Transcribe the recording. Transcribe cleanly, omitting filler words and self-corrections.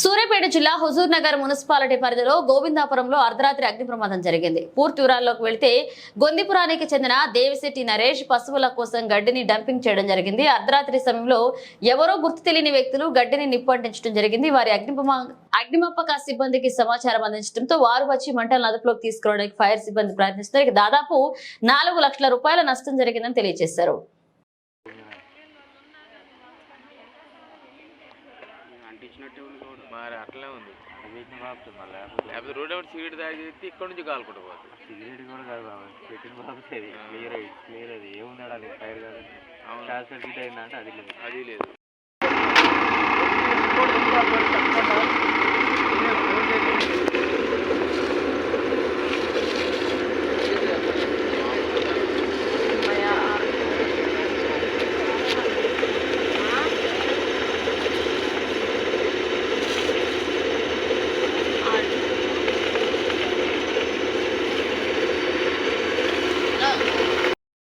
సూర్యాపేట జిల్లా హుజూర్ నగర్ మున్సిపాలిటీ పరిధిలో గోవిందాపురంలో అర్ధరాత్రి అగ్ని ప్రమాదం జరిగింది. పూర్తి వివరాల్లోకి వెళ్తే గొందిపురానికి చెందిన దేవిశెట్టి నరేష్ పశువుల కోసం గడ్డిని డంపింగ్ చేయడం జరిగింది. అర్ధరాత్రి సమయంలో ఎవరో గుర్తు తెలియని వ్యక్తులు గడ్డిని నిప్పంటించడం జరిగింది. వారి అగ్నిమాపక సిబ్బందికి సమాచారం అందించడంతో వారు వచ్చి మంటలను అదుపులోకి తీసుకురావడానికి ఫైర్ సిబ్బంది ప్రయత్నిస్తున్నారు. దాదాపు 4 లక్షల రూపాయల నష్టం జరిగిందని తెలియజేశారు. మరి అట్లే ఉంది లేకపోతే రోడ్ ఎవరు సిగరెట్ తాగి ఇక్కడ నుంచి కాలుకుంటూ పోతుంది. సిగరెట్ కూడా కాదు బాబు, పెట్టిన బాబు క్లియర్ అది ఏముంది అది ఫైర్ కాదు. షార్ట్ సర్క్యూట్ అయిందంటే అది లేదు. అది లేదు.